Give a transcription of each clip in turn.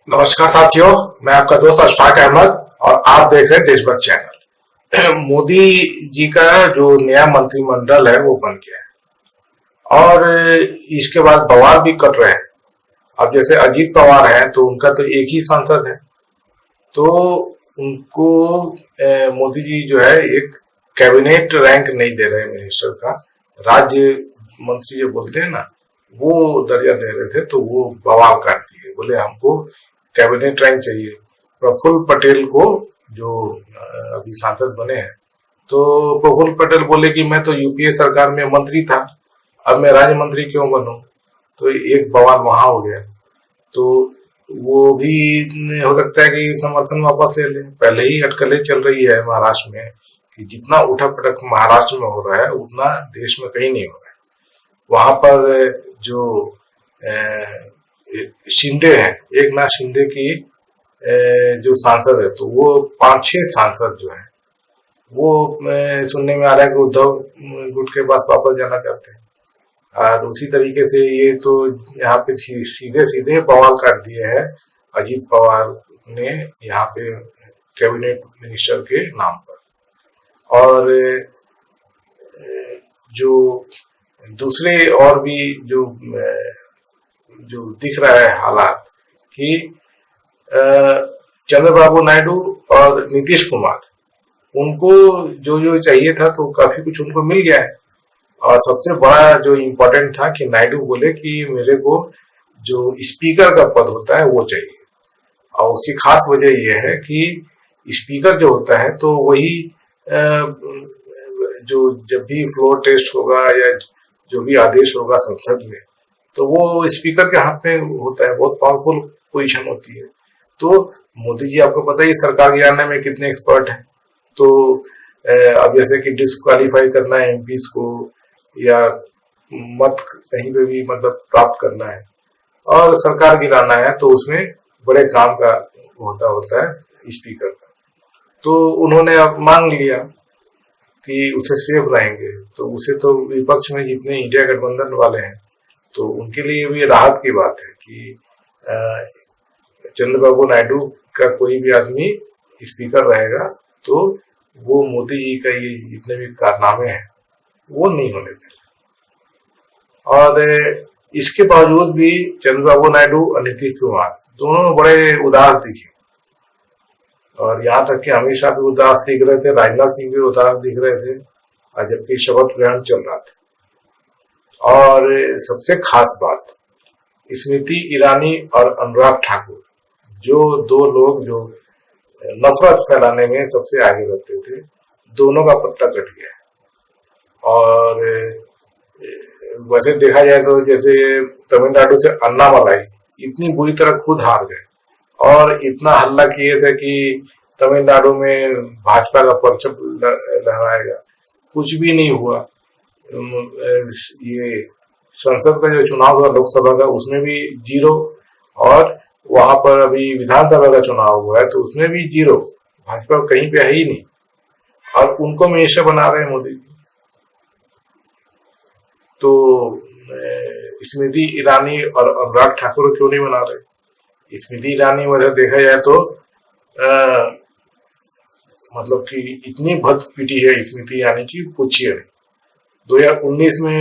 नमस्कार साथियों, मैं आपका दोस्त अशफाक अहमद और आप देख रहे हैं देशभक्त चैनल। मोदी जी का जो नया मंत्रिमंडल है वो बन गया है और इसके बाद बवाल भी कर रहे हैं। अब जैसे अजीत पवार हैं तो उनका तो एक ही सांसद है, तो उनको मोदी जी जो है एक कैबिनेट रैंक नहीं दे रहे मिनिस्टर का, राज्य मंत्री जो बोलते हैं ना, वो दर्जा दे रहे थे। तो वो बवाल कर दिए, बोले हमको कैबिनेट रैंक चाहिए। प्रफुल्ल पटेल को जो अभी सांसद बने हैं, तो प्रफुल्ल पटेल बोले कि मैं तो यूपीए सरकार में मंत्री था, अब मैं राज्य मंत्री क्यों बनूं। तो एक बवाल वहां हो गया। तो वो भी हो सकता है कि समर्थन वापस ले लें। पहले ही अटकलें चल रही है महाराष्ट्र में कि जितना उठक पटक महाराष्ट्र में हो रहा है उतना देश में कहीं नहीं हो रहा है। वहां पर जो शिंदे हैं, एक नाथ शिंदे की जो सांसद है, तो वो 5-6 सांसद जो है वो सुनने में आ रहा है कि उद्धव गुट के पास वापस जाना चाहते हैं। और उसी तरीके से ये तो यहाँ पे सीधे सीधे बवाल कर दिए हैं अजीत पवार ने यहाँ पे कैबिनेट मिनिस्टर के नाम पर। और जो दूसरे और भी जो दिख रहा है हालात कि चंद्रबाबू नायडू और नीतीश कुमार, उनको जो जो चाहिए था तो काफी कुछ उनको मिल गया है। और सबसे बड़ा जो इम्पोर्टेंट था कि नायडू बोले कि मेरे को जो स्पीकर का पद होता है वो चाहिए। और उसकी खास वजह यह है कि स्पीकर जो होता है तो वही जो जब भी फ्लोर टेस्ट होगा या जो भी आदेश होगा संसद में, तो वो स्पीकर के हाथ में होता है। बहुत पावरफुल पोजीशन होती है। तो मोदी जी आपको पता ही सरकार गिराने में कितने एक्सपर्ट हैं। तो अब जैसे कि डिस्क्वालीफाई करना है एमपीज को, या मत कहीं पे भी मतलब प्राप्त करना है और सरकार गिराना है, तो उसमें बड़े काम का होता है स्पीकर का। तो उन्होंने अब मांग लिया कि उसे सेफ रहेंगे, तो उसे तो विपक्ष में जितने इंडिया गठबंधन वाले हैं तो उनके लिए भी राहत की बात है कि चंद्रबाबू नायडू का कोई भी आदमी स्पीकर रहेगा तो वो मोदी जी का ये जितने भी कारनामे हैं वो नहीं होने देंगे। और इसके बावजूद भी चंद्रबाबू नायडू और नीतीश कुमार दोनों बड़े उदास दिखे। और यहाँ तक कि अमित शाह भी उदास दिख रहे थे, राजनाथ सिंह भी उदास दिख रहे थे, जबकि शपथ ग्रहण चल रहा था। और सबसे खास बात, स्मृति ईरानी और अनुराग ठाकुर, जो दो लोग जो नफरत फैलाने में सबसे आगे रहते थे, दोनों का पत्ता कट गया। और वैसे देखा जाए तो जैसे तमिलनाडु से अन्नामलाई इतनी बुरी तरह खुद हार गए और इतना हल्ला किए थे कि तमिलनाडु में भाजपा का परचम लहराएगा, कुछ भी नहीं हुआ। ये संसद का जो चुनाव हुआ लोकसभा का, उसमें भी जीरो। और वहां पर अभी विधानसभा का चुनाव हुआ है तो उसमें भी जीरो, भाजपा कहीं पे है ही नहीं। और उनको मिनिस्टर बना रहे हैं मोदी जी। तो स्मृति ईरानी और अनुराग ठाकुर क्यों नहीं बना रहे? स्मृति ईरानी वजह देखा जाए तो मतलब कि इतनी भद्द पीटी है स्मृति ईरानी की, पूछिए नहीं। 2019 में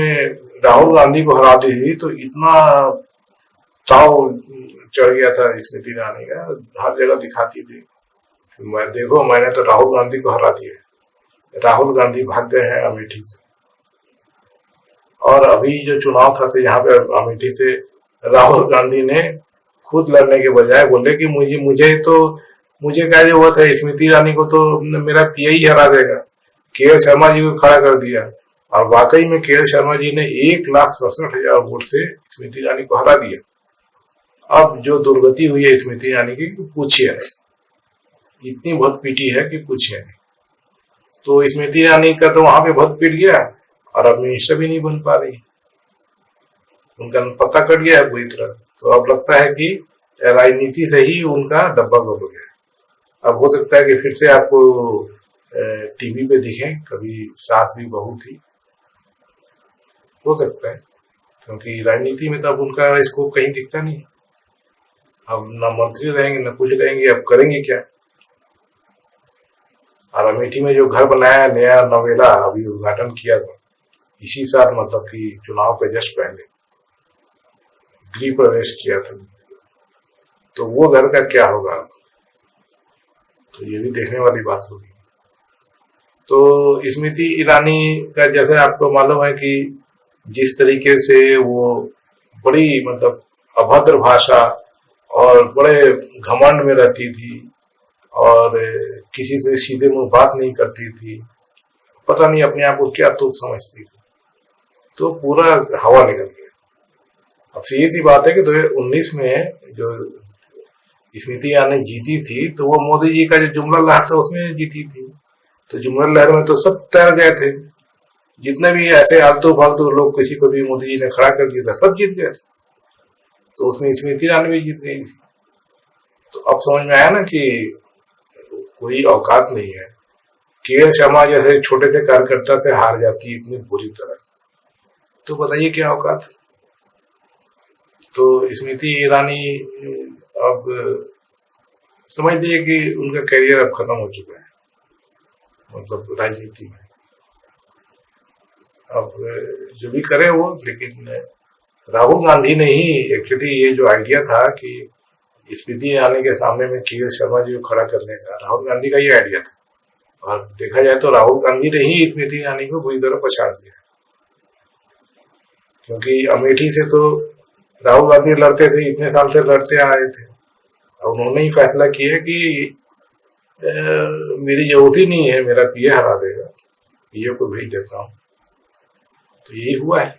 राहुल गांधी को हरा दी थी तो इतना ताव चढ़ गया था स्मृति ईरानी का, हर जगह दिखाती थी मैं देखो मैंने तो राहुल गांधी को हरा दिया। राहुल गांधी भाग गए हैं अमेठी से। और अभी जो चुनाव था तो यहाँ पे अमेठी से राहुल गांधी ने खुद लड़ने के बजाय बोले कि मुझे क्या जरूरत है, स्मृति ईरानी को तो मेरा पीए ही हरा देगा। के शर्मा जी को खड़ा कर दिया और वाकई में के शर्मा जी ने 1,67,000 वोट से स्मृति ईरानी को हरा दिया। अब जो दुर्गति हुई है स्मृति ईरानी की, पूछिए नहीं, इतनी बहुत पीटी है कि पूछिए नहीं। तो स्मृति ईरानी का तो वहां पे बहुत पीट गया और अब मिनिस्टर भी नहीं बन पा रही, उनका पता कट गया है पूरी तरह। तो अब लगता है कि राजनीति से ही उनका डब्बा गुल हो गया। अब हो सकता है कि फिर से आपको टीवी पे दिखें कभी सास भी बहू थी, हो सकता है, क्योंकि राजनीति में तो अब उनका स्कोप कहीं दिखता नहीं। अब न मंत्री रहेंगे न कुछ रहेंगे, अब करेंगे क्या। और अमेठी में जो घर बनाया है नया नवेला, अभी उद्घाटन किया था इसी साल, मतलब कि चुनाव के जस्ट पहले गृह प्रवेश किया था, तो वो घर का क्या होगा, तो ये भी देखने वाली बात होगी। तो स्मृति ईरानी का जैसे आपको मालूम है कि जिस तरीके से वो बड़ी मतलब अभद्र भाषा और बड़े घमंड में रहती थी और किसी से सीधे मुंह बात नहीं करती थी, पता नहीं अपने आप को क्या तुच्छ समझती थी, तो पूरा हवा निकल गया। अब सीधी बात है कि 2019 में जो स्मृति ईरानी जीती थी, तो वो मोदी जी का जो जुमला लहर था उसमें जीती थी। तो जुमला लहर में तो सब तैर गए थे, जितने भी ऐसे आलतू फालतू लोग किसी को भी मोदी जी ने खड़ा कर दिया था, सब जीत गए थे। तो उसमें स्मृति ईरानी भी जीत गई थी। तो अब समझ में आया ना कि कोई औकात नहीं है। के शर्मा जैसे छोटे से कार्यकर्ता से हार जाती इतनी बुरी तरह, तो बताइए क्या औकात है। तो स्मृति ईरानी अब समझ लीजिए कि उनका करियर अब खत्म हो चुका है, मतलब राजनीति में। अब जो भी करे वो, लेकिन राहुल गांधी ने ही एक्चुअली ये जो आइडिया था कि स्मृति ईरानी के सामने में के शर्मा जी को खड़ा करने का, राहुल गांधी का ये आइडिया था। और देखा जाए तो राहुल गांधी ने ही स्मृति ईरानी को बुरी तरह पछाड़ दिया, क्योंकि अमेठी से तो राहुल गांधी लड़ते थे, इतने साल से लड़ते आए थे, और उन्होंने ही फैसला किया कि मेरी जरूरत ही नहीं है, मेरा पीए हरा देगा, पीए को भेज देता हूँ। तो यही हुआ है।